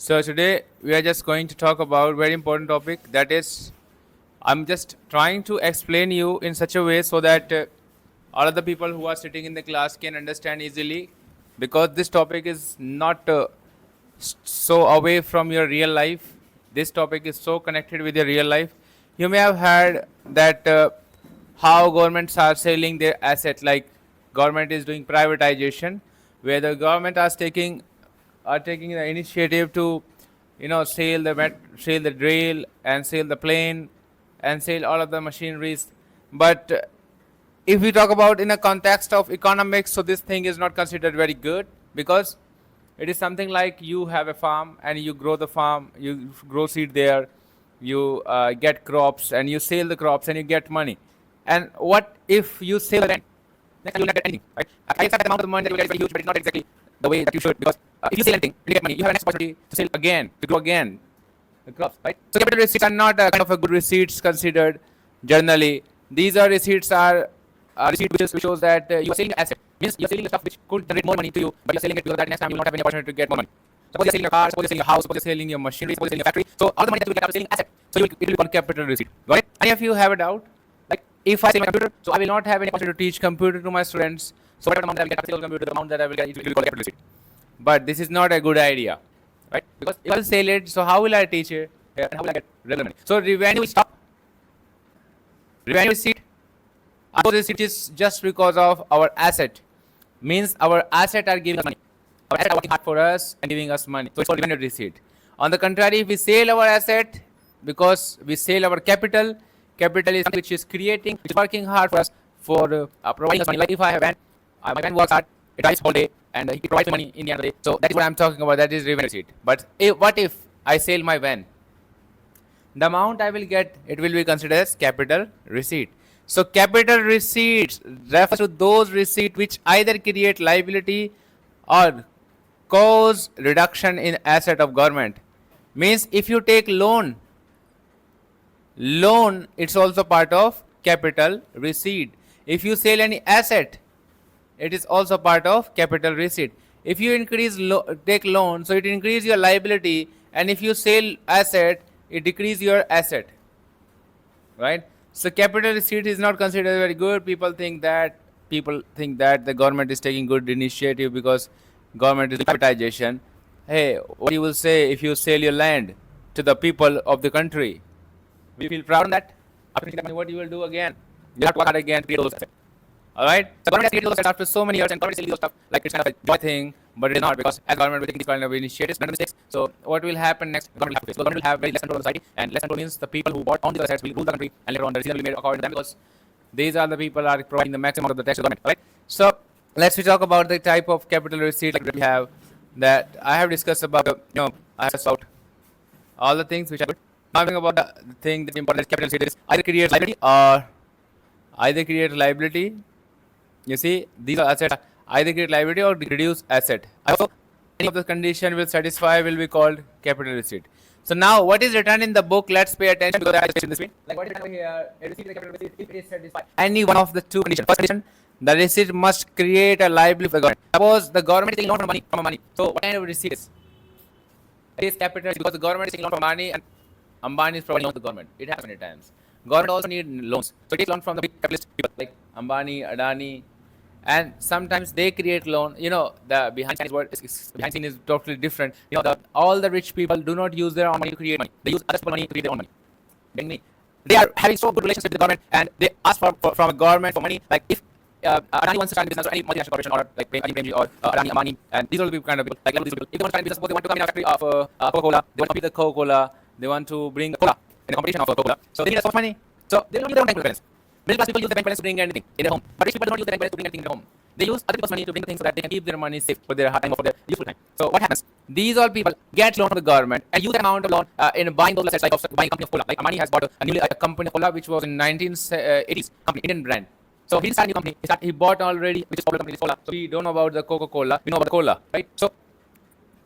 So today we are just going to talk about very important topic, that is I'm just trying to explain you in such a way so that all of the people who are sitting in the class can understand easily, because this topic is not so away from your real life. This topic is so connected with your real life. You may have heard that how governments are selling their asset, like government is doing privatization, where the government are taking the initiative to sell the drill and sell the plane and sell all of the machineries. But if we talk about in a context of economics, so this thing is not considered very good, because it is something like you have a farm and you grow the farm, you grow seed there, you get crops and you sell the crops and you get money. And what if you sell the land? Next time you will not get anything, right? I accept that the amount of money that you get is very huge, but it's not exactly the way that you should, because if you sell anything, you get money, you have an next opportunity to sell again, to grow again the crops, right? So capital receipts are not a kind of a good receipts considered generally. These are receipts are receipt which shows that you are selling an asset. Means you are selling the stuff which could generate more money to you, but you are selling it because that next time you will not have any opportunity to get more money. Suppose you are selling your car, suppose you are selling your house, suppose you are selling your machinery, suppose you are selling your factory. So all the money that you will get after selling asset, so it will be called capital receipt. Got it? Any of you have a doubt? Like if I sell my computer, so I will not have any opportunity to teach computer to my students. So whatever amount that I will get after selling computer, the amount that I will get, it will be called capital receipt. But this is not a good idea, right? Because if I will sell it, so how will I teach it? And how will I get regular money? So revenue will stop. Revenue receipt. Those receipt is just because of our asset. Means our asset are giving us money. Our asset are working hard for us and giving us money. So it's called revenue receipt. On the contrary, if we sell our asset, because we sell our capital, capital is something which is creating, which is working hard for us for providing us money. Like if I have van, my van works hard, it drives whole day, and he provides me money in the end of the day. So that is what I'm talking about. That is revenue receipt. But what if I sell my van? The amount I will get, it will be considered as capital receipt. So capital receipts refers to those receipts which either create liability or cause reduction in asset of government. Means if you take loan, it's also part of capital receipt. If you sell any asset, it is also part of capital receipt. If you take loan, so it increase your liability, and if you sell asset, it decrease your asset, right? So capital receipt is not considered very good. People think that the government is taking good initiative because government is privatization. Hey, what you will say if you sell your land to the people of the country? Will you feel proud on that? After that money, what you will do again? You have to work hard again to create those assets. All right. So government has created those assets after so many years, and government is selling those stuff like it's kind of a joy thing, but it is not, because as government will take these kind of initiatives, not mistakes. So what will happen next? Government will have to face. So government will have very less control of society, and less control means the people who bought on these assets will rule the country, and later on the decision will be made according to them, because these are the people are providing the maximum of the tax to the government. All right. So let's talk about the type of capital receipt like we have, that I have discussed about. I have discussed all the things which are good. Now talking about the thing that's important is capital receipt is either create liability. You see, these are assets either create liability or reduce asset. Also, any of the condition will satisfy will be called capital receipt. So now, what is written in the book? Let's pay attention, because I just in this way. Like what is written here? A receipt is a capital receipt if it is satisfied any one of the two conditions. First condition, the receipt must create a liability for the government. Suppose the government is taking loan from money. So what kind of receipt is? It is capital, because the government is taking loan for money and Ambani is providing loan to the government. It happens many times. Government also need loans. So it takes loan from the big capitalist people like Ambani, Adani, and sometimes they create loan. The behind scene is totally different. All the rich people do not use their own money to create money. They use other people's money to create their own money. They are having so good relations with the government, and they ask from a government for money. Like if Adani wants to start a business, or any multinational corporation, or like Premji or Adani, Ambani, and these are the kind of people, like these people. If they want to start a business, suppose they want to come in a factory of Coca-Cola, they want to compete with Coca-Cola, they want to bring cola in a competition of Coca-Cola. So they need a source of money. So they don't use their own bank balance. Middle class people use the bank balance to bring anything in their home. But rich people don't use the bank balance to bring anything in their home. They use other people's money to bring things so that they can keep their money safe for their hard time or for their useful time. So what happens? These all people get loan from the government and use the amount of loan in buying those assets, like buying a company of cola. Like Amani has bought a company of cola which was in 1980s company, Indian brand. So he didn't start a new company. He bought already, which is popular company, cola. So we don't know about the Coca-Cola. We know about the cola, right? So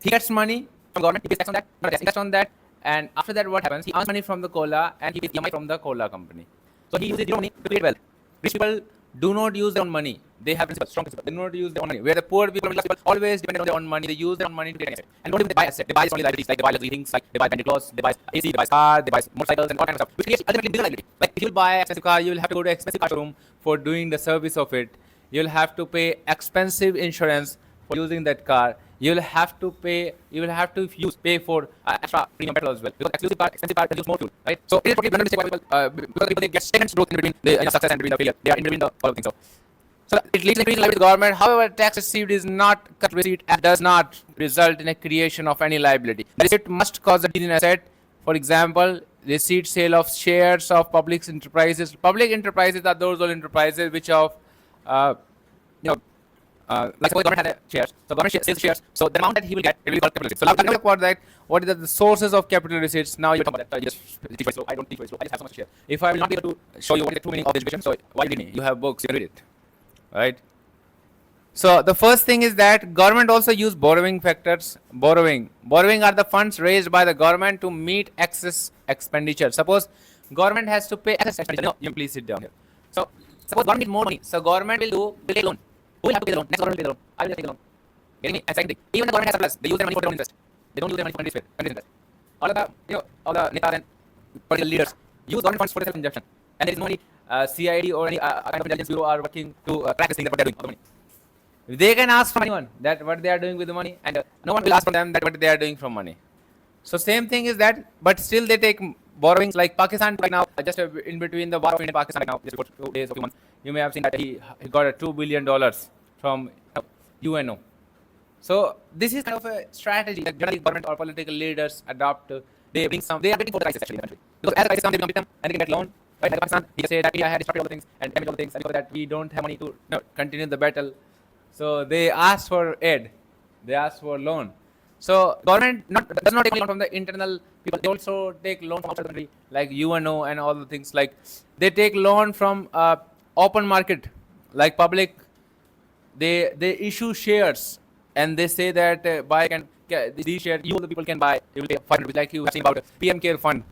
he gets money from government. He pays tax on that, not tax, interest on that. And after that, what happens? He earns money from the cola and he pays EMI from the cola company. So he uses his own money to create wealth. Rich people do not use their own money. They have principles, strong principles. They do not use their own money. Where the poor people, middle class people, always depend on their own money. They use their own money to get an asset. And don't even they buy asset. They buy only liabilities, like they buy luxury things, like they buy branded clothes, they buy AC, they buy car, they buy motorcycles, and all kinds of stuff, which creates ultimately bigger liability. Like if you buy an expensive car, you will have to go to an expensive car showroom for doing the service of it. You'll have to pay expensive insurance for using that car. You will have to pay for extra premium petrol as well, because expensive car consumes more fuel, right? So it is totally blunder mistake why people, because people they get seconds growth in between the success and between the failure. They are in between the all of things. So it leads to increasing liability to the government. However, tax received is not cut receipt and does not result in a creation of any liability. The receipt must cause a decrease in asset. For example, receipt sale of shares of public enterprises. Public enterprises are those all enterprises which of you know like suppose government has shares, so government sells shares, so the amount that he will get, it will be called capital receipts. So now talk about that. What is the sources of capital receipts? Now you talk about that. You just teach very slow. I don't teach very slow. I just have so much share. If I will not be able to show you what is the true meaning of the education, so why did you have books? You can read it, right? So the first thing is that government also use borrowing factors. Borrowing are the funds raised by the government to meet excess expenditure. Suppose government has to pay excess expenditure. No, you please sit down here. So suppose government needs more money. So government will take loan. Who will have to pay the loan? Next government will pay the loan. I will just take the loan. Getting me? And second thing, even the government has surplus, they use their money for their own interest. They don't use their money for country's interest. All of the all the netas and political leaders use government funds for their self-injection, and there is no any CID or any kind of intelligence bureau are working to track this thing that what they are doing with the money. They can ask from anyone that what they are doing with the money, and no one will ask from them that what they are doing from money. So same thing is that, but still they take borrowings. Like Pakistan right now, just in between the war of India and Pakistan right now, just for 2 days or 2 months, you may have seen that he got a $2 billion from UNO. So this is kind of a strategy that generally government or political leaders adopt. They are waiting for the crisis actually in the country, because as the crisis comes, they become victim and they can get loan. Right, like Pakistan, he can say that India had destroyed all the things and damaged all the things, and because of that we don't have money to continue the battle. So they ask for aid, they ask for loan. So government does not take loan from the internal people. They also take loan from outside the country, like UNO and all the things. Like they take loan from open market, like public. They issue shares and they say that buy can these shares. You the people can buy. You will pay 500, like you have seen about PM Care Fund,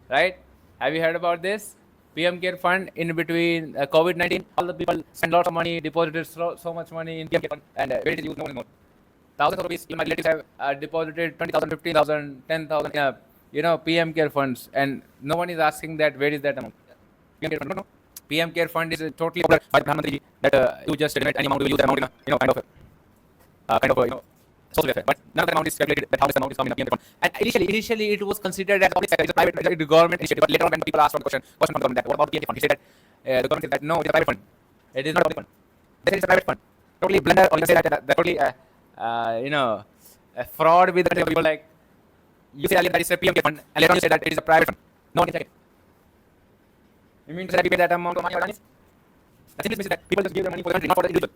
right? Have you heard about this? PM Care Fund in between COVID-19, all the people spend lots of money, deposited so much money in PM Care Fund, and where it is used, no one knows. Thousands of rupees. My relatives have deposited 20,000, 15,000, 10,000, PM Care funds, and no one is asking that where is that amount. PM Care Fund, no. PM Care Fund is totally popular by the Prime Minister that you just donate any amount, you will use that amount in a kind of social welfare. But none of the amount is calculated that how this amount is coming in PM Care Fund. And initially it was considered as a public sector, it's a private government initiative. But later on, when people asked for the question from the government that what about PM Care Fund, he said that the government said that no, it's a private fund. It is not a public fund. They said it's a private fund. Totally blunder, or you can say that totally a fraud with the people. Like you say earlier that it's a PM Care Fund, and later on you say that it is a private fund. No one can check it. You mean to say that we pay that amount of money or Adanis? The simplest means that people just give their money for the country, not for the individual.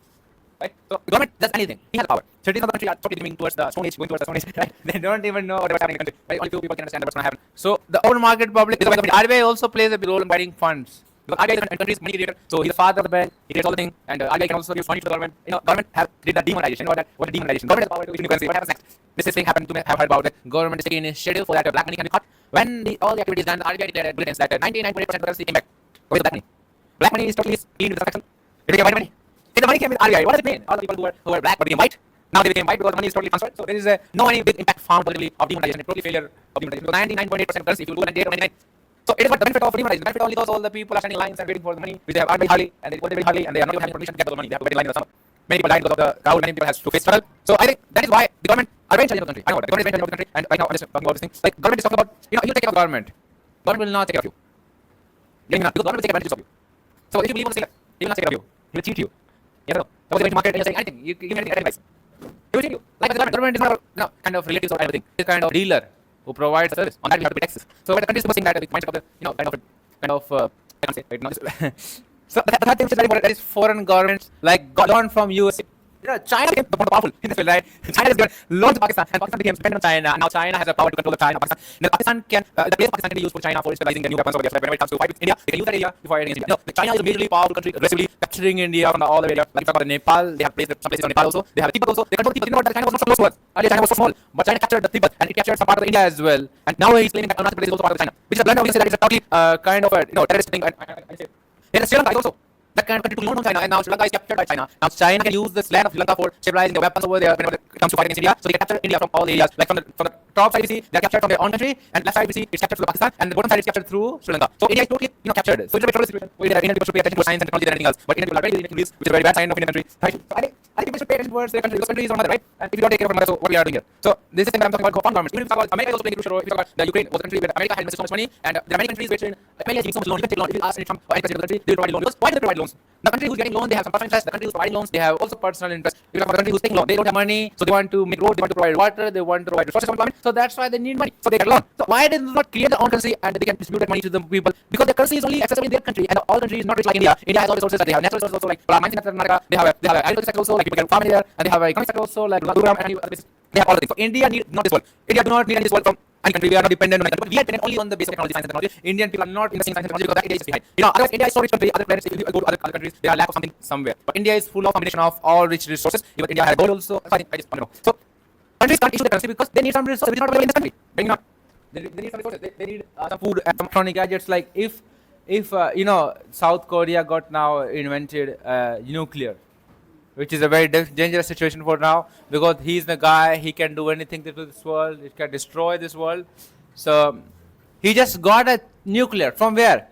Right? So the government does anything. He has the power. Citizens of the country are totally moving towards the Stone Age, going towards the Stone Age. Right? They don't even know what's happening in the country. Right? Only few people can understand what's going to happen. So the open market public, RBI also plays a big role in providing funds. Because RBI is a country's money creator, so he's the father of the bank. He creates all the things, and RBI can also give money to the government. Government have did the demonetization. What is demonetization? Government has power to issue new currency. What happens next? This thing happened to me. Have heard about it. Government is taking initiative for that black money can be caught. When all the activities done, the RBI declared bulletins that 99.8% of the currency came back. Where is the black money? Black money is totally clean with transaction. It became white money. If the money came with RBI, what does it mean? All the people who were black but became white, now they became white because the money is totally transferred. So there is no any big impact found politically of demonetization. A totally failure of demonetization. 99.8% currency, if you do 98 So it is what the benefit of demonetization. The benefit only those all the people are standing in lines and waiting for the money, which they have earned very hardly, and they got it very hardly, and they are not even having permission to get the money. They have to wait in line in the summer. Many people died because of the crowd. Many people has to face struggle. So I think that is why the government are very in charge of the country. I know that the government is very in charge of the country, and right now I'm just talking about this thing. Like government is talking about, you take care of the government. Government will not take care of you. Because government will take advantage of you. So if you believe on the state, he will not take care of you. He will cheat you. You know, suppose you're going to market and you're saying anything, you give anything, advice. He will cheat you. Like the government is not kind of relatives or everything. It's kind of dealer who provides the service. On that we have to pay taxes. So when the country is supposing that the mindset of the, I can't say right now. So the third thing which is very important, that is foreign governments like got loan from USA. China became the more powerful in this field, right? China has given loan to Pakistan, and Pakistan became dependent on China. And now China has the power to control the China. Pakistan. Now Pakistan can, the place Pakistan can be used for China for stabilizing the new weapons over there. So whenever it comes to fight with India, they can use that area to fight against India. No, China is a majorly powerful country, aggressively capturing India from all the area. Like if you talk about Nepal, they have some places on Nepal also. They have Tibet also. They control Tibet. You know what? China was not so close to us. Earlier China was so small, but China captured the Tibet and it captured some part of India as well. And now he's claiming that Arunachal Pradesh is also part of China, which is a blunder. We can say that it's a totally kind of a terrorist thing. And I say, in Sri Lanka also. that kind of country to loan on China, and now Sri Lanka is captured by China. Now China can use this land of Sri Lanka for stabilizing their weapons over there whenever it comes to fight against India. So they can capture India from all areas. Like from the top side we see they are captured from their own country, and left side we see it's captured through Pakistan, and the bottom side is captured through Sri Lanka. So India is totally captured. So it's a bit trouble situation where Indian people should pay attention to science and technology than anything else. But Indian people are very lazy which is a very bad sign of Indian country. Right? So I think people should pay attention towards their country. This country is our mother, right? And if you don't take care of our mother, so what we are doing here. So this is the thing that I'm talking about foreign governments. Even if we talk about America is also playing a crucial role. If we talk about the Ukraine was a country where America had invested so much money, and there are many countries which America is giving so much loan. You can take loan. If you ask any Trump or any president of the country, they will provide loan. Because why do they provide loans? The country who's getting loan, they have some personal interest. The country who's providing loans, they have also personal interest. If you talk about the country who's taking loan, they don't have money, so they want to make roads, they want to provide water, they want to provide resources for employment. So that's why they need money. So they get loan. So why did they not create their own currency and they can distribute that money to the people? Because their currency is only accessible in their country, and all countries not rich like India. India has all resources. They have natural resources also like mines in America. They have an agriculture sector also like people can farm in there, and they have an economic sector also like Gurugram and other places. They have all the things. So India need not this world. India do not need this world from any country. We are not dependent on any country. We are dependent only on the basic technology, science and technology. Indian people are not investing in science and technology because that India is behind. Otherwise India is so rich country. Other planets, if you go to other countries, they are lack of something somewhere. But India is full of combination of all rich resources. Even India has gold also. I just don't know. So countries can't issue the currency because they need some resources which are not available in this country. Bring not. They need some resources. They need some food and some electronic gadgets. Like if South Korea got now invented nuclear, which is a very dangerous situation for now because he's the guy. He can do anything to this world. He can destroy this world. So he just got a nuclear from where?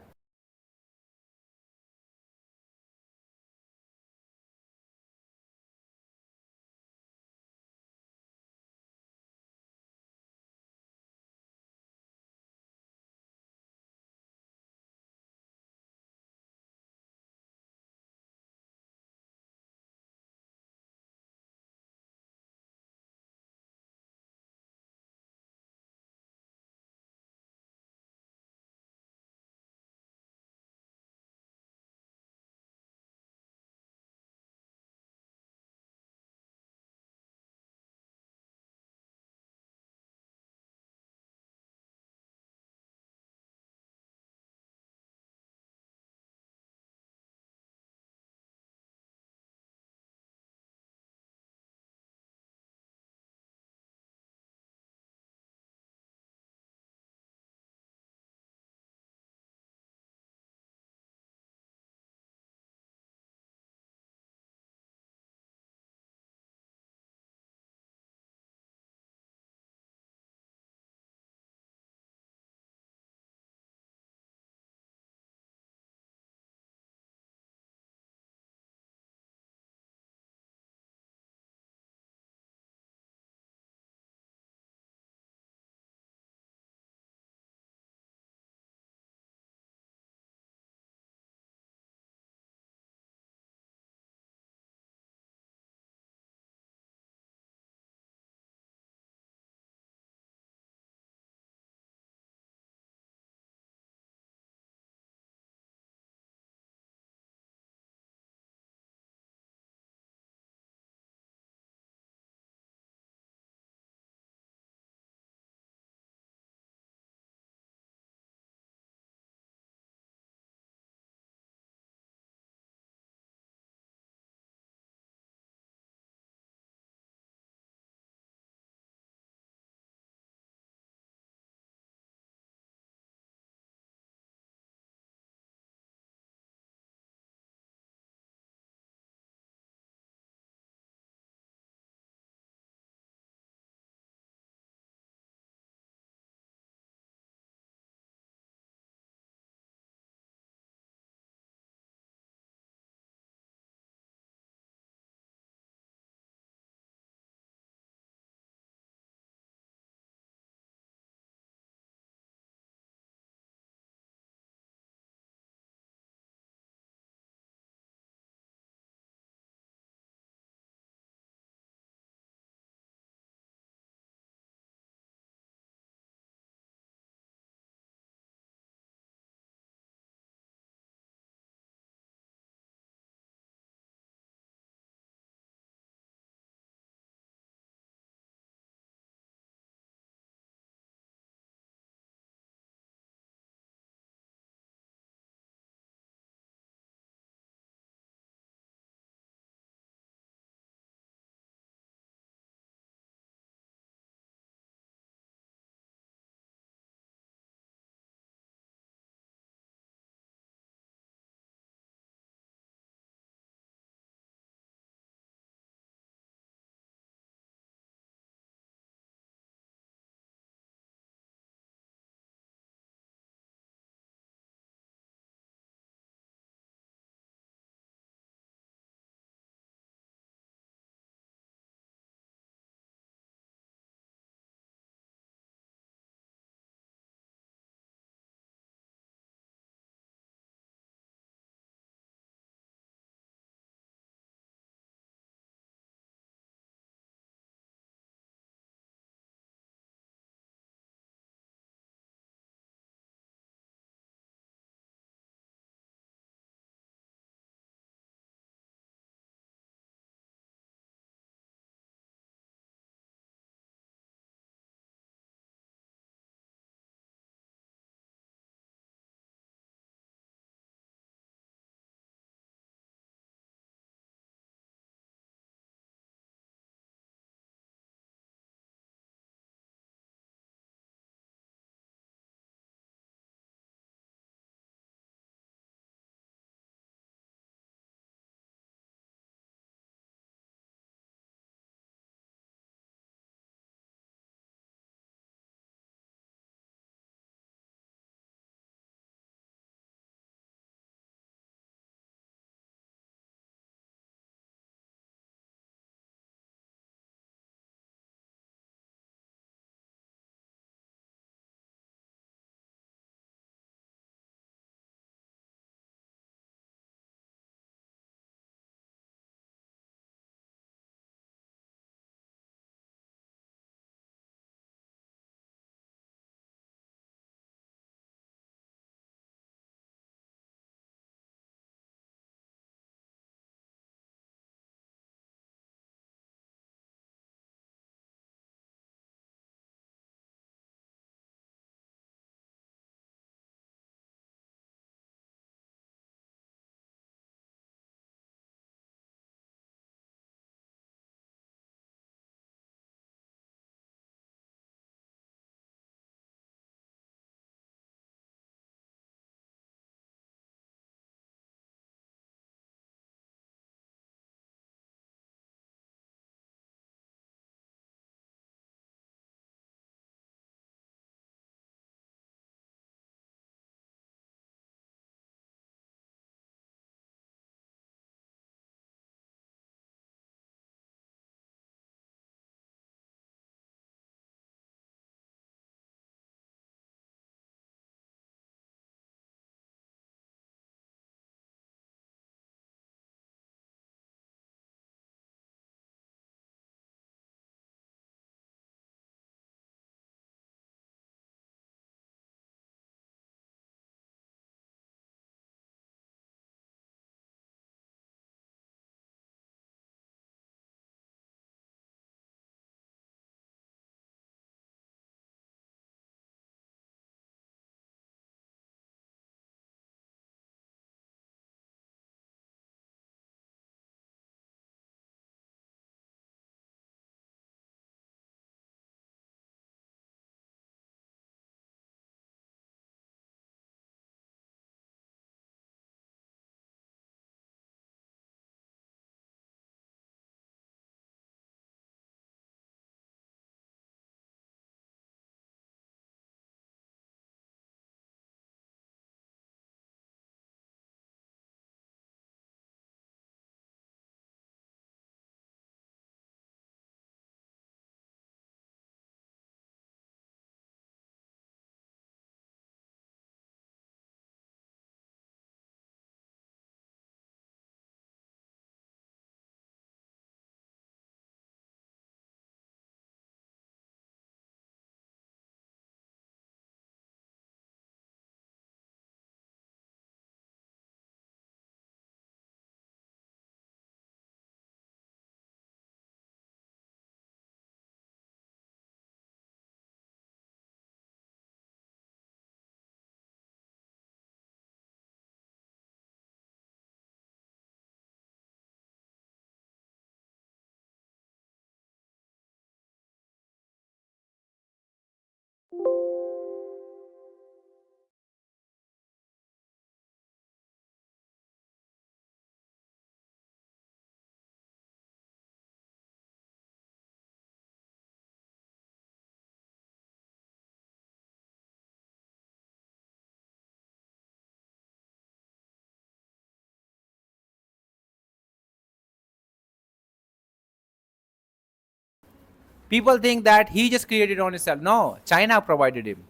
People think that he just created on himself. No, China provided him.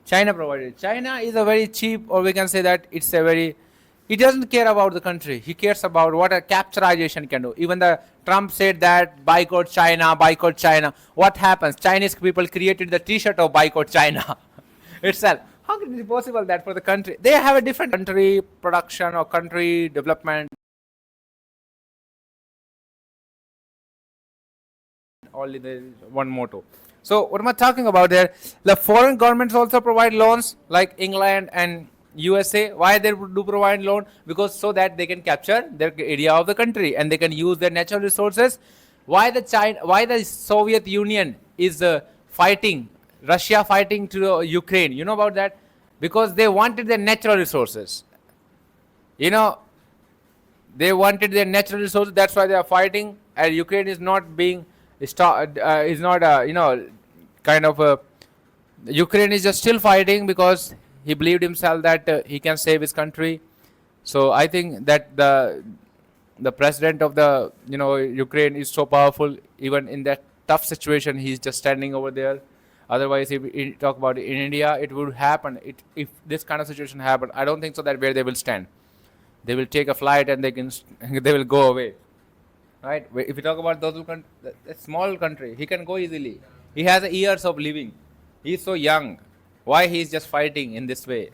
China provided. China is a very cheap, or we can say that it's a very. He doesn't care about the country. He cares about what a capitalization can do. Even the Trump said that boycott China, boycott China. What happens? Chinese people created the T-shirt of boycott China itself. How can it be possible that for the country they have a different country production or country development? Only there is one motto. So what am I talking about there? The foreign governments also provide loans, like England and USA. Why they do provide loan? Because so that they can capture their area of the country and they can use their natural resources. Why the China? Why the Soviet Union is fighting Russia fighting to Ukraine? You know about that? Because they wanted their natural resources. You know, they wanted their natural resources. That's why they are fighting. And Ukraine is not being is not kind of Ukraine is just still fighting because he believed himself that he can save his country. So I think that the president of the Ukraine is so powerful. Even in that tough situation, he's just standing over there. Otherwise, if we talk about it in India, it would happen. If this kind of situation happened, I don't think so that where they will stand. They will take a flight and they will go away. Right? If you talk about those a small country, he can go easily. He has years of living. He's so young. Why he's just fighting in this way?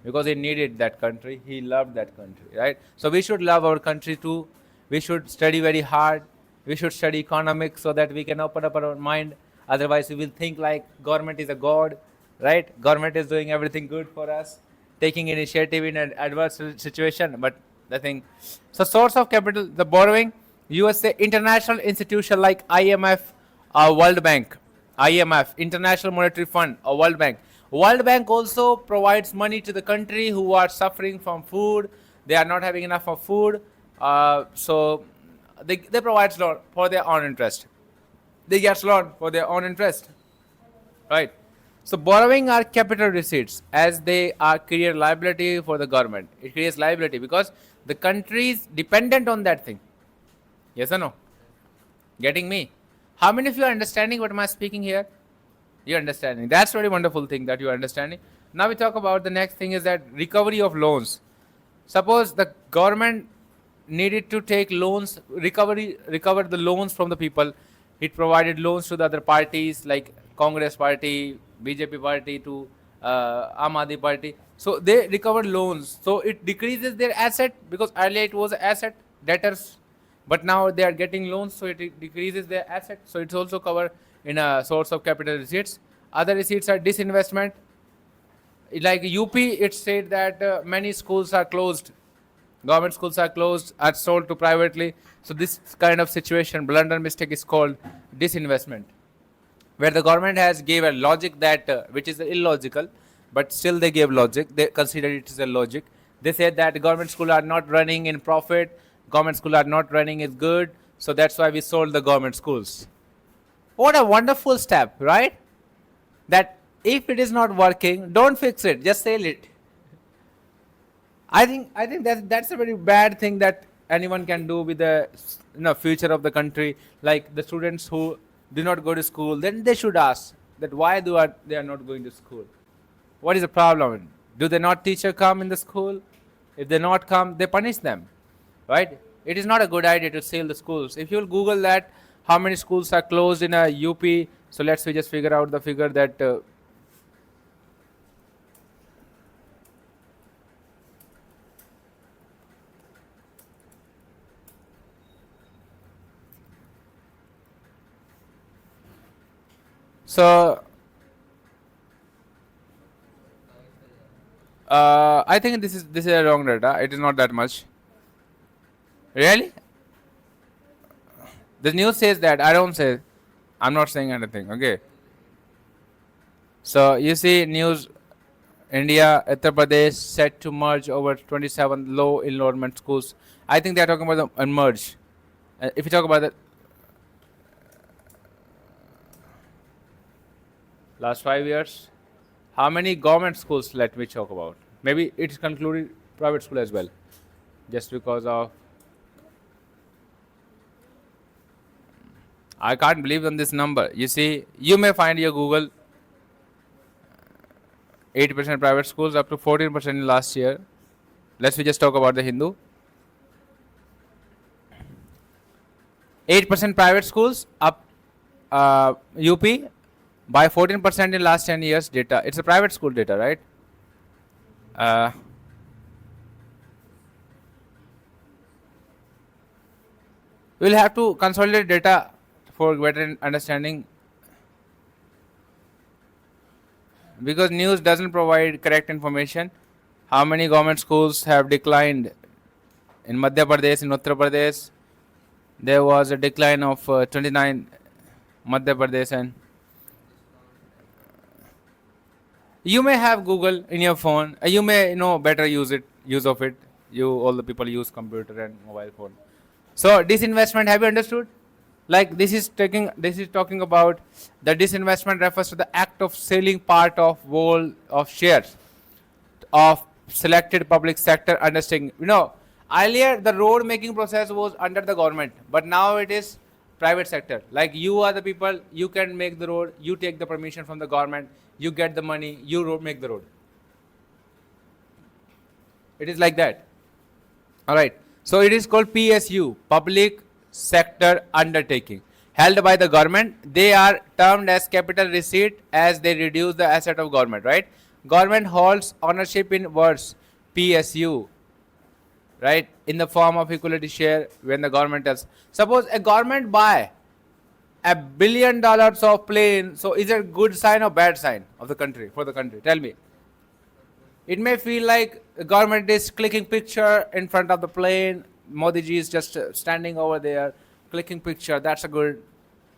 Because he needed that country. He loved that country, right? So we should love our country too. We should study very hard. We should study economics so that we can open up our mind. Otherwise, we will think like government is a god, right? Government is doing everything good for us, taking initiative in an adverse situation. But the thing, so source of capital, the borrowing. USA international institution like IMF or World Bank, IMF, International Monetary Fund or World Bank. World Bank also provides money to the country who are suffering from food. They are not having enough of food. So they provide loan for their own interest. They get loan for their own interest. Right. So borrowing are capital receipts as they are create liability for the government. It creates liability because the country is dependent on that thing. Yes or no? Getting me? How many of you are understanding what am I speaking here? You're understanding. That's a very wonderful thing that you are understanding. Now we talk about the next thing is that recovery of loans. Suppose the government needed to take loans, recover the loans from the people. It provided loans to the other parties like Congress party, BJP party to Aam Aadmi party. So they recovered loans. So it decreases their asset because earlier it was asset debtors. But now they are getting loans, so it decreases their asset. So it's also covered in a source of capital receipts. Other receipts are disinvestment. Like UP, it said that many schools are closed. Government schools are closed, are sold to privately. So this kind of situation, blunder mistake is called disinvestment, where the government has gave a logic that which is illogical, but still they gave logic. They consider it as a logic. They said that government schools are not running in profit. Government schools are not running is good, so that's why we sold the government schools. What a wonderful step, right? That if it is not working, don't fix it, just sell it. I think that's a very bad thing that anyone can do with the future of the country. Like the students who do not go to school, then they should ask that why they are not going to school? What is the problem? Do they not teacher come in the school? If they not come, they punish them. Right? It is not a good idea to sell the schools. If you will Google that, how many schools are closed in a UP? So let's we just figure out the figure that so I think this is a wrong data. It is not that much. Really? The news says that. I don't say. I'm not saying anything. Okay. So you see news. India, Uttar Pradesh set to merge over 27 low enrollment schools. I think they are talking about the merge. If you talk about the last 5 years, how many government schools let me talk about? Maybe it's concluded private school as well, just because of I can't believe on this number. You see, you may find your Google 80% private schools up to 14% in last year. Let's we just talk about the Hindu. 8% private schools up UP by 14% in last 10 years data. It's a private school data, right? We'll have to consolidate data for better understanding, because news doesn't provide correct information. How many government schools have declined in Madhya Pradesh, in Uttar Pradesh? There was a decline of 29 Madhya Pradesh, and you may have Google in your phone. You may know better use of it. All the people use computer and mobile phone. So disinvestment, have you understood? Like this is talking about the disinvestment refers to the act of selling part of whole of shares of selected public sector undertaking. Earlier the road making process was under the government, but now it is private sector. Like you are the people, you can make the road, you take the permission from the government, you get the money, you make the road. It is like that. All right. So it is called PSU, public sector undertaking, held by the government. They are termed as capital receipt as they reduce the asset of government, right? Government holds ownership in words PSU, right, in the form of equality share when the government tells. Suppose a government buy $1 billion of plane, so is it a good sign or bad sign of the country, for the country? Tell me. It may feel like the government is clicking picture in front of the plane. Modi ji is just standing over there, clicking picture. That's a good,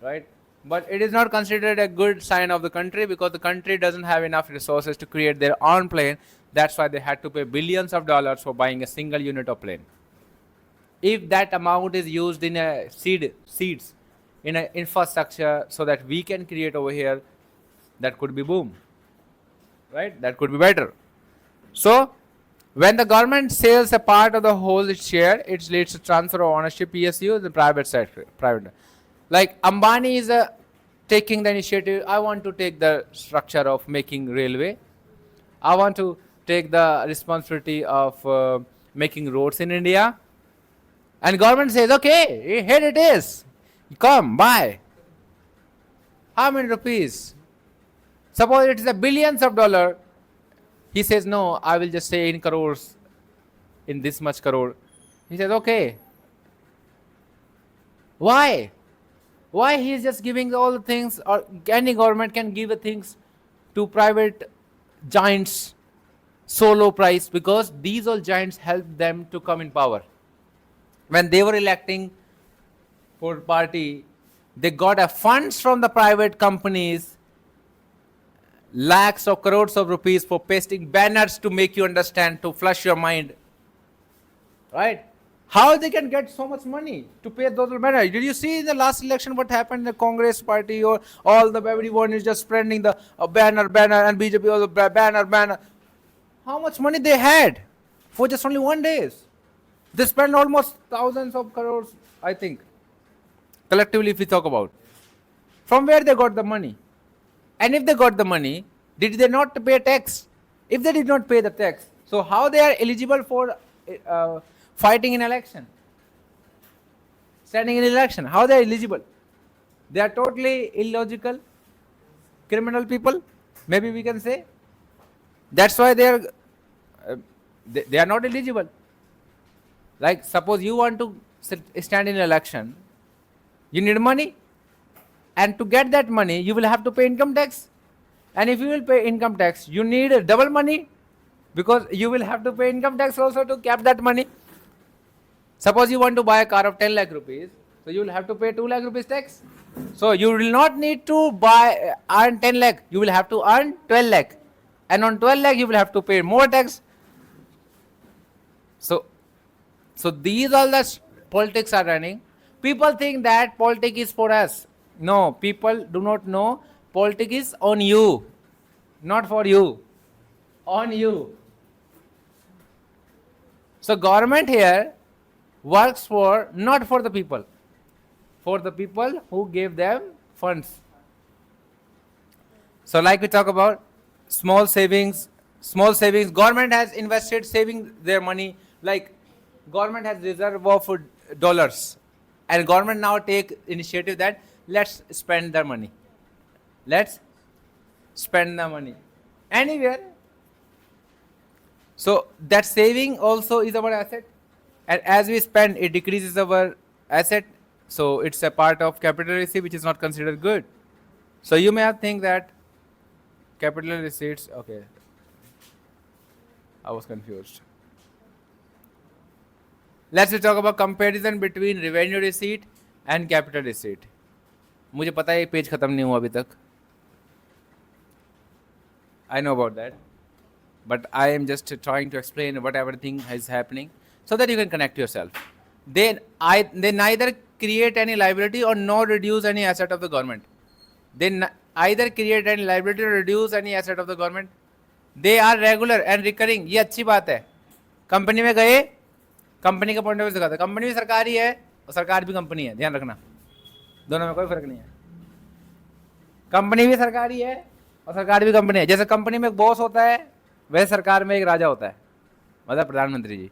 right? But it is not considered a good sign of the country, because the country doesn't have enough resources to create their own plane. That's why they had to pay billions of dollars for buying a single unit of plane. If that amount is used in a seeds, in an infrastructure, so that we can create over here, that could be boom, right? That could be better. So when the government sells a part of the whole share, it leads to transfer of ownership PSU in the private sector. Like Ambani is taking the initiative. I want to take the structure of making railway. I want to take the responsibility of making roads in India. And government says, okay, here it is. Come, buy. How many rupees? Suppose it is a billions of dollars. He says, no, I will just say in crores, in this much crore. He says, okay. Why? Why he is just giving all the things, or any government can give the things to private giants so low price? Because these all giants help them to come in power. When they were electing for party, they got a funds from the private companies, lakhs or crores of rupees, for pasting banners to make you understand, to flush your mind, right? How they can get so much money to pay those banners? Did you see in the last election what happened in the Congress party, or all the everyone is just spreading the banner, and BJP also banner. How much money they had for just only 1 day? They spent almost thousands of crores, I think, collectively, if we talk about. From where they got the money? And if they got the money, did they not pay tax? If they did not pay the tax, so how they are eligible for fighting in election, standing in election? How they are eligible? They are totally illogical, criminal people, maybe we can say. That's why they are not eligible. Like suppose you want to stand in election, you need money. And to get that money, you will have to pay income tax. And if you will pay income tax, you need double money, because you will have to pay income tax also to cap that money. Suppose you want to buy a car of 10 lakh rupees, so you will have to pay 2 lakh rupees tax. So you will not need to earn 10 lakh, you will have to earn 12 lakh. And on 12 lakh, you will have to pay more tax. So these all the politics are running. People think that politics is for us. No, people do not know politics is on you, not for you, on you. So government here works for, not for the people. for the people who gave them funds. So like we talk about small savings, government has invested saving their money, like government has reserve of dollars, and government now take initiative that let's spend the money, let's spend the money anywhere. So that saving also is our asset, and as we spend it decreases our asset, so it's a part of capital receipt which is not considered good. So you may have think that capital receipts, okay, I was confused. Let's talk about comparison between revenue receipt and capital receipt. मुझे पता है ये page खत्म नहीं हुआ अभी तक, I know about that, but I am just trying to explain what everything is happening so that you can connect yourself. They neither create any liability or nor reduce any asset of the government. They either create any liability or reduce any asset of the government. They are regular and recurring. ये अच्छी बात है. Company में गए, company का point of view दिखाता है. Company भी सरकारी है और सरकार भी कंपनी है, ध्यान रखना, दोनों में कोई फर्क नहीं है. कंपनी भी सरकारी है और सरकार भी कंपनी है. जैसे कंपनी में एक बॉस होता है वैसे सरकार में एक राजा होता है, मतलब प्रधानमंत्री जी.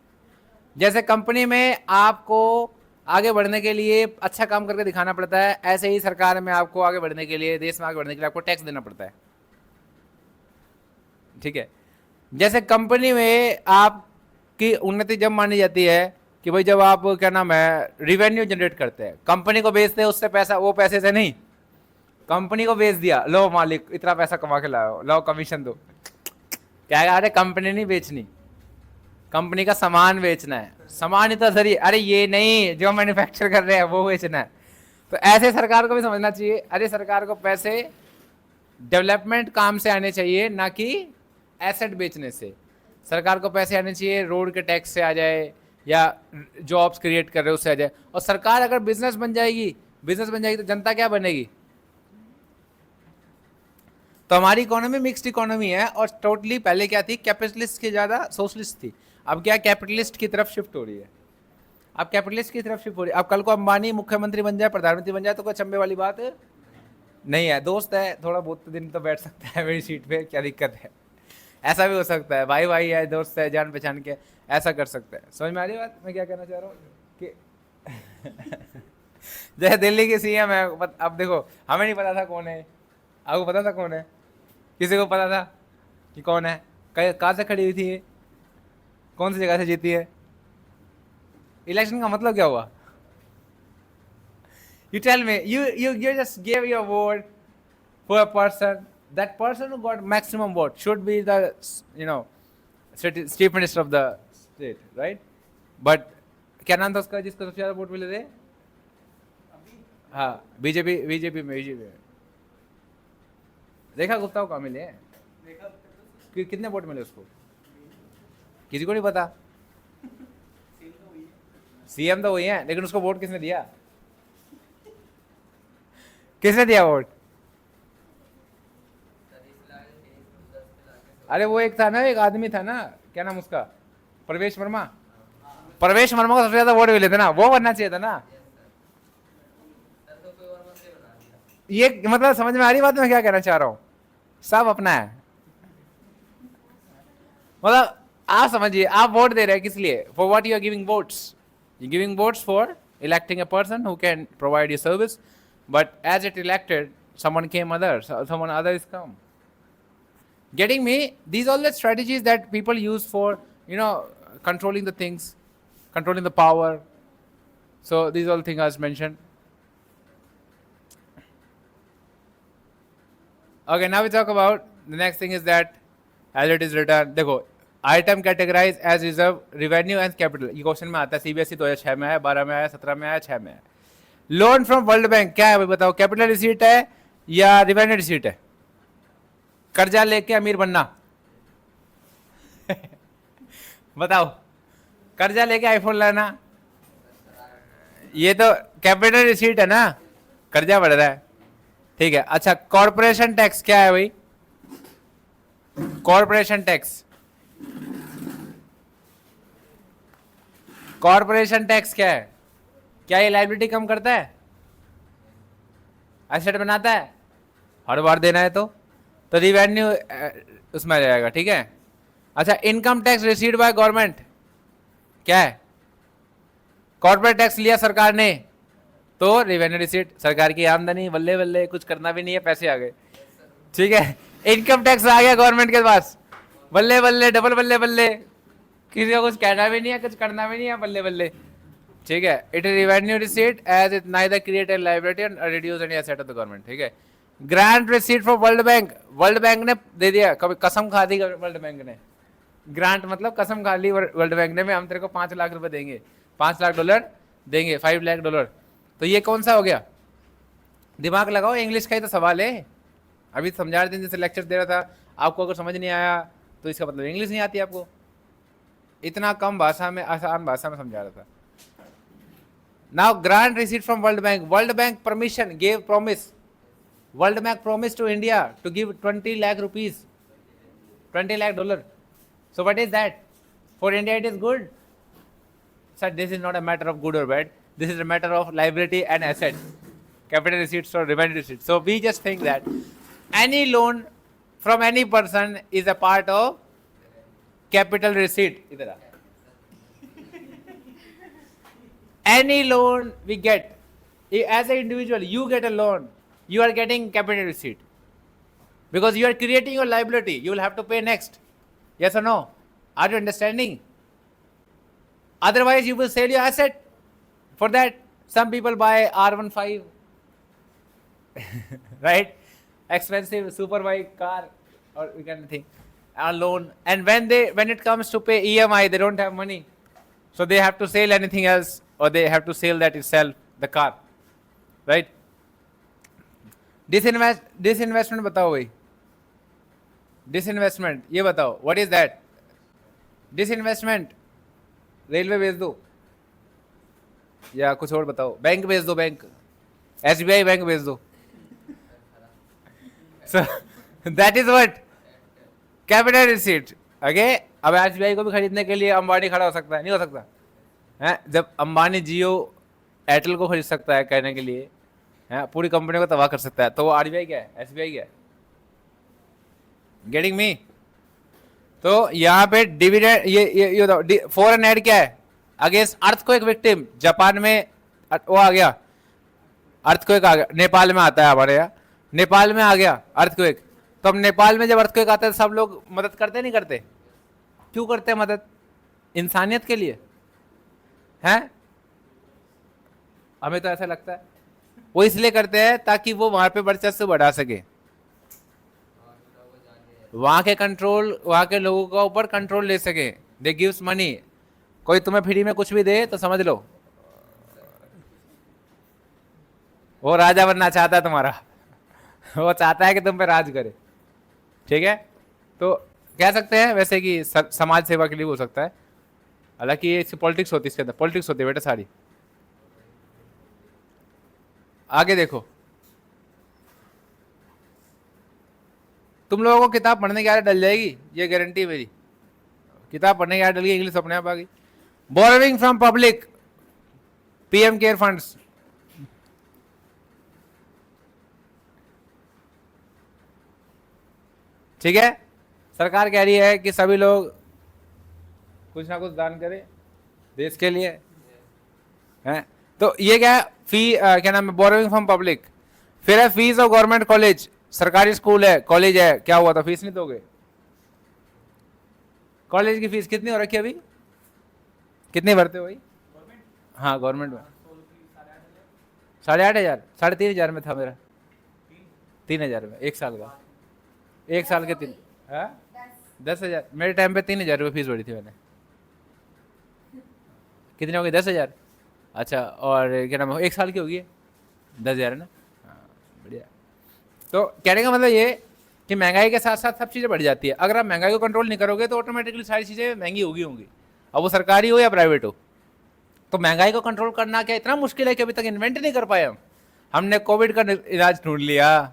जैसे कंपनी में आपको आगे बढ़ने के लिए अच्छा काम करके दिखाना पड़ता है, ऐसे ही सरकार में आपको आगे बढ़ने के लिए, देश में आगे बढ़ने के लिए आपको टैक्स देना पड़ता है. ठीक है. जैसे कंपनी में आपकी उन्नति जब मानी जाती है कि भाई जब आप क्या नाम है रिवेन्यू जनरेट करते हैं, कंपनी को बेचते हैं, उससे पैसा, वो पैसे से नहीं, कंपनी को बेच दिया, लो मालिक इतना पैसा कमा के लाओ, लो कमीशन दो. क्या है, अरे कंपनी नहीं बेचनी, कंपनी का सामान बेचना है. सामान ही तो जरिए, अरे ये नहीं जो मैन्युफैक्चर कर रहे हैं वो बेचना है. तो ऐसे सरकार को भी समझना चाहिए, अरे सरकार को पैसे डेवलपमेंट काम से आने चाहिए, ना कि एसेट बेचने से. सरकार को पैसे आने चाहिए रोड के टैक्स से आ जाए या जॉब्स क्रिएट कर रहे हो उससे आ जाए. और सरकार अगर बिजनेस बन जाएगी तो जनता क्या बनेगी. तो हमारी इकोनॉमी मिक्स्ड इकोनॉमी है और टोटली पहले क्या थी, कैपिटलिस्ट की ज़्यादा सोशलिस्ट थी. अब क्या कैपिटलिस्ट की तरफ शिफ्ट हो रही है, अब कैपिटलिस्ट की तरफ शिफ्ट हो रही है. अब कल को अंबानी मुख्यमंत्री बन जाए, प्रधानमंत्री बन जाए तो कोई चंबे वाली बात नहीं है. दोस्त है, थोड़ा बहुत दिन तो बैठ सकता है मेरी सीट पे, क्या दिक्कत है. ऐसा भी हो सकता है, भाई भाई है, दोस्त है, जान पहचान के ऐसा कर सकता है. समझ में आ रही बात मैं क्या कहना चाह रहा हूँ कि जैसे दिल्ली के सीएम है, अब देखो हमें नहीं पता था कौन है, आपको पता था कौन है, किसी को पता था कि कौन है, कहाँ से खड़ी हुई थी ये, कौन सी जगह से जीती है. इलेक्शन का मतलब क्या हुआ, you tell me, you just gave your vote for a person, that person who got maximum vote should be the, you know, chief minister of the state, right? But क्या नाम था उसका जिसको सबसे ज़्यादा वोट मिले थे, हाँ बीजेपी में देखा गुप्ता को कहाँ मिले हैं, कितने वोट मिले उसको, किसी को नहीं पता. सीएम तो वही है, लेकिन उसको वोट किसने दिया, किसने दिया वोट. अरे वो एक था ना, एक आदमी था ना, क्या नाम उसका, प्रवेश वर्मा को सबसे ज्यादा वोट मिले थे ना, वो बनना चाहिए था ना. ये मतलब समझ में आ रही बात मैं क्या कहना चाह रहा हूँ, सब अपना है. मतलब आप समझिए, आप वोट दे रहे हैं किस लिए, for what you are giving votes, you giving votes for electing a person who can provide you service. But as it elected, someone other is come. Getting me? These are all the strategies that people use for, controlling the things, controlling the power. So these all things as mentioned. Okay, now we talk about the next thing is that as it is written, देखो item categorized as reserve, revenue and capital. ये question में आता है, CBSE 2006 में आया, 12 में आया, 17 में आया, 6 में आया. लोन फ्रॉम वर्ल्ड बैंक क्या है भाई बताओ, कैपिटल रिसीट है या रिवेन्यू रिसीट है. कर्जा लेके अमीर बनना बताओ, कर्जा लेके आईफोन लाना, ये तो कैपिटल रिसीट है ना, कर्जा बढ़ रहा है. ठीक है. अच्छा, कॉर्पोरेशन टैक्स क्या है भाई, कॉर्पोरेशन टैक्स क्या है, क्या ये लायबिलिटी कम करता है, एसेट बनाता है, हर बार देना है तो रिवेन्यू उसमें आ जाएगा, ठीक है। अच्छा, income tax received by government क्या है? कॉर्पोरेट टैक्स लिया सरकार ने तो रेवेन्यू रिसीट, सरकार की आमदनी, बल्ले बल्ले, कुछ करना भी नहीं है, पैसे आ गए, ठीक है। इनकम टैक्स आ गया गवर्नमेंट के पास, बल्ले बल्ले, डबल बल्ले बल्ले, किसी को कुछ कहना भी नहीं है, कुछ करना भी नहीं है, बल्ले बल्ले, ठीक है। It is revenue receipt as it neither create an liability and reduce any asset of the government, ठीक है। Grant receipt from World Bank, World Bank ने दे दिया, कभी कसम खा दी वर्ल्ड बैंक ने, ग्रांट मतलब कसम खा ली वर्ल्ड बैंक ने, हम तेरे को 5 लाख रुपए देंगे, 5 लाख डॉलर देंगे, 5 लाख डॉलर। तो ये कौन सा हो गया? दिमाग लगाओ, इंग्लिश का ही तो सवाल है। अभी समझा रहे थे, जैसे लेक्चर दे रहा था, आपको अगर समझ नहीं आया तो इसका मतलब इंग्लिश नहीं आती आपको, इतना कम भाषा में, आसान भाषा में समझा रहा था। Now grant receipt from World Bank, World Bank permission gave promise, World Bank promise to India to give 20 lakh rupees, 20 lakh dollar. So what is that? For India it is good. Sir, this is not a matter of good or bad. This is a matter of liability and asset. Capital receipts or revenue receipts. So we just think that any loan from any person is a part of capital receipt. Idhar aa. Any loan we get, as an individual, you get a loan, you are getting capital receipt. Because you are creating your liability, you will have to pay next. Yes or no? Are you understanding? Otherwise, you will sell your asset. For that, some people buy R15, right? Expensive super bike car, or we can think, a loan. And when it comes to pay EMI, they don't have money, so they have to sell anything else, or they have to sell that itself, the car, right? Disinvestment बताओ भाई, disinvestment ये बताओ, what is that? Disinvestment, railway बेच दो या कुछ और बताओ, बैंक बेच दो, बैंक SBI बैंक बेच दो, so that is what? Capital receipt. Okay, अब SBI को भी खरीदने के लिए अंबानी खड़ा हो सकता है? नहीं हो सकता है? जब अंबानी जियो एयरटेल को खरीद सकता है कहने के लिए, है पूरी कंपनी को तबाह कर सकता है, तो वो RBI क्या है, SBI क्या है? Getting me? तो यहाँ पे डिविडेंड, ये फॉरेन एड क्या है? अगेंस्ट अर्थक्वेक विक्टिम, जापान में वो आ गया, अर्थक्वेक आ गया, नेपाल में आता है हमारे यहाँ, नेपाल में आ गया अर्थक्वेक, तो अब नेपाल में जब अर्थक्वेक आता है सब लोग मदद करते नहीं करते? क्यों करते हैं मदद? इंसानियत के लिए, हैं? हमें तो ऐसा लगता है वो इसलिए करते हैं ताकि वो वहां पे वर्चस्व बढ़ा सके, वहां के कंट्रोल, वहां के लोगों का ऊपर कंट्रोल ले सके। दे गिव्स मनी, कोई तुम्हें फ्री में कुछ भी दे तो समझ लो वो राजा बनना चाहता है तुम्हारा, वो चाहता है कि तुम पे राज करे, ठीक है। तो कह सकते हैं वैसे कि समाज सेवा के लिए हो सकता है, हालांकि ये पॉलिटिक्स होती है, इसके अंदर पॉलिटिक्स होती है बेटा सारी। आगे देखो, तुम लोगों को किताब पढ़ने की आदत डल जाएगी, ये गारंटी है मेरी, किताब पढ़ने की आदत डल गई, इंग्लिश अपने आप आ गई। Borrowing from public, PM care funds, ठीक है। सरकार कह रही है कि सभी लोग कुछ ना कुछ दान करें देश के लिए, हैं? तो ये क्या है? क्या नाम है? Borrowing from public. फिर है फीस ऑफ गवर्नमेंट कॉलेज, सरकारी स्कूल है, कॉलेज है, क्या हुआ था? फीस नहीं दोगे? कॉलेज की फीस कितनी हो रखी है अभी? कितनी भरते हो भाई? हाँ गवर्नमेंट में 8,500, 3,500 में था मेरा, 3,000 में, एक साल का, एक साल के 3, 10,000। मेरे टाइम पे 3,000 रुपये फीस भरी थी मैंने। कितनी हो गई? 10,000। अच्छा, और क्या नाम है, एक साल की होगी 10,000 है ना? हाँ बढ़िया। तो कहने का मतलब ये कि महंगाई के साथ साथ सब चीज़ें बढ़ जाती है। अगर आप महंगाई को कंट्रोल नहीं करोगे तो ऑटोमेटिकली सारी चीज़ें महंगी होंगी, अब वो सरकारी हो या प्राइवेट हो। तो महंगाई को कंट्रोल करना क्या इतना मुश्किल है कि अभी तक इन्वेंट नहीं कर पाए हम। हमने कोविड का इलाज ढूंढ लिया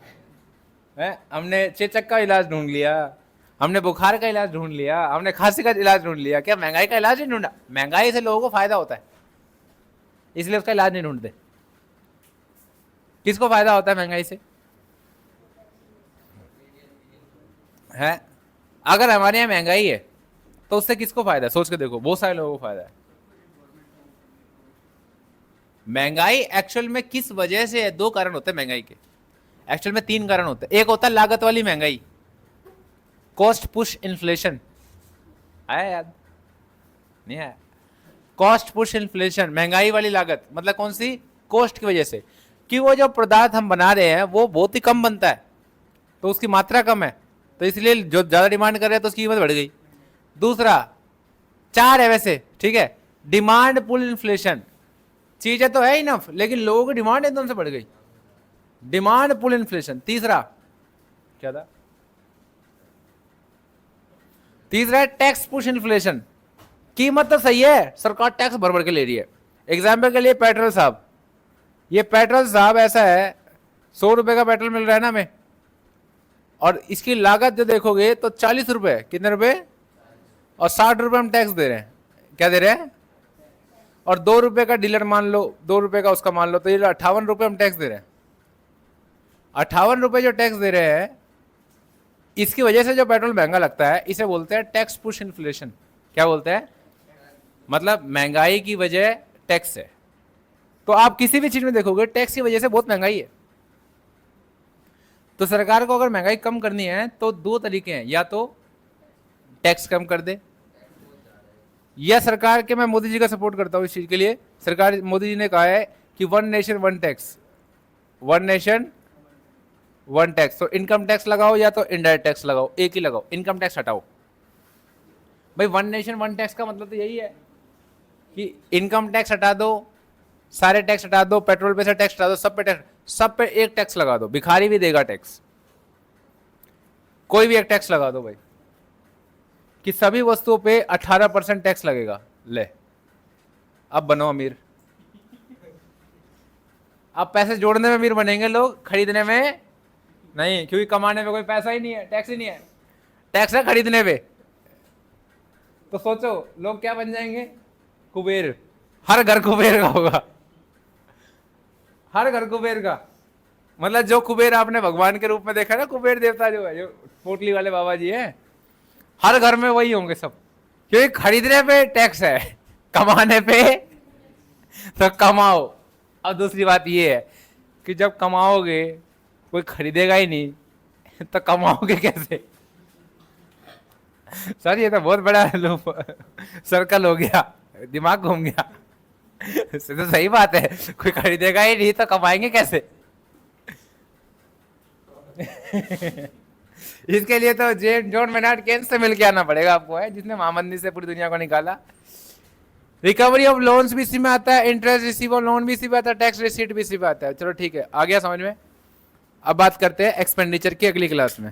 है, हमने चेचक का इलाज ढूंढ लिया, हमने बुखार का इलाज ढूंढ लिया, हमने खांसी का इलाज ढूंढ लिया, क्या महंगाई का इलाज नहीं ढूंढा? महंगाई से लोगों को फायदा होता है इसलिए उसका इलाज नहीं ढूंढते। किसको फायदा होता है महंगाई से? है, अगर हमारे यहाँ महंगाई है तो उससे किसको फायदा है? सोच के देखो, बहुत सारे लोगों को फायदा है। महंगाई एक्चुअल में किस वजह से है? दो कारण होते हैं महंगाई के, एक्चुअल में तीन कारण होते हैं। एक होता है लागत वाली महंगाई, कॉस्ट पुश इन्फ्लेशन, आया याद? नहीं आया? कॉस्ट पुश इन्फ्लेशन, महंगाई वाली लागत, मतलब कौन सी? कॉस्ट की वजह से, कि वो जो पदार्थ हम बना रहे हैं वो बहुत ही कम बनता है, तो उसकी मात्रा कम है, तो इसलिए जो ज्यादा डिमांड कर रहे हैं तो उसकी कीमत बढ़ गई। दूसरा, चार है वैसे, ठीक है, डिमांड पुल इन्फ्लेशन, चीजें तो है इनफ लेकिन लोगों की डिमांड एकदम से बढ़ गई, डिमांड पुल इन्फ्लेशन। तीसरा क्या था? तीसरा है टैक्स पुश इन्फ्लेशन, कीमत तो सही है, सरकार टैक्स भर भर के ले रही है। एग्जाम्पल के लिए पेट्रोल साहब, ये पेट्रोल साहब ऐसा है, 100 रुपए का पेट्रोल मिल रहा है ना हमें, और इसकी लागत जो देखोगे तो 40 रुपए, कितने रुपए? और 60 रुपए हम टैक्स दे रहे हैं। क्या दे रहे हैं? और 2 रुपए का डीलर मान लो, 2 रुपए का उसका मान लो, तो ये 58 रुपए हम टैक्स दे रहे हैं। 58 रुपए जो टैक्स दे रहे हैं, इसकी वजह से जो पेट्रोल महंगा लगता है, इसे बोलते हैं टैक्स पुश इन्फ्लेशन। क्या बोलते हैं? मतलब महंगाई की वजह टैक्स है। तो आप किसी भी चीज में देखोगे टैक्स की वजह से बहुत महंगाई है। तो सरकार को अगर महंगाई कम करनी है तो दो तरीके हैं, या तो टैक्स कम कर दे, या सरकार के, मैं मोदी जी का सपोर्ट करता हूं इस चीज के लिए, सरकार, मोदी जी ने कहा है कि 1 नेशन 1 टैक्स, 1 नेशन 1 टैक्स। तो इनकम टैक्स लगाओ या तो इनडायरेक्ट टैक्स लगाओ, एक ही लगाओ, इनकम टैक्स हटाओ। भाई 1 नेशन 1 टैक्स का मतलब तो यही है कि इनकम टैक्स हटा दो, सारे टैक्स हटा दो, पेट्रोल पे से टैक्स हटा दो, सब पे टैक्स, सब पे एक टैक्स लगा दो, भिखारी भी देगा टैक्स, कोई भी एक टैक्स लगा दो भाई, कि सभी वस्तुओं पे 18% टैक्स लगेगा। ले, अब बनो अमीर। अब पैसे जोड़ने में अमीर बनेंगे लोग, खरीदने में नहीं, क्योंकि कमाने में कोई पैसा ही नहीं है, टैक्स ही नहीं है, टैक्स है खरीदने पे। तो सोचो लोग क्या बन जाएंगे? कुबेर, हर घर कुबेर का होगा, हर घर कुबेर का। मतलब जो कुबेर आपने भगवान के रूप में देखा ना, कुबेर देवता जो है, जो पोटली वाले बाबा जी हैं, हर घर में वही होंगे सब, क्योंकि खरीदने पे टैक्स है, कमाने पे तो कमाओ। अब दूसरी बात ये है कि जब कमाओगे कोई खरीदेगा ही नहीं तो कमाओगे कैसे? सर ये तो बहुत बड़ा सर्कल हो गया, दिमाग घूम गया। तो सही बात है, कोई खरीदेगा ही नहीं तो कमाएंगे कैसे? इसके लिए तो जॉन मेनार्ड केन्स से मिल के आना पड़ेगा आपको, है जिसने महामंदी से पूरी दुनिया को निकाला। रिकवरी ऑफ लोन्स भी इसी में आता है, इंटरेस्ट रिसीव ऑफ लोन भी इसी में आता है, टैक्स रिसीट भी इसी में आता है। चलो ठीक है, आ गया समझ में। अब बात करते हैं एक्सपेंडिचर की अगली क्लास में।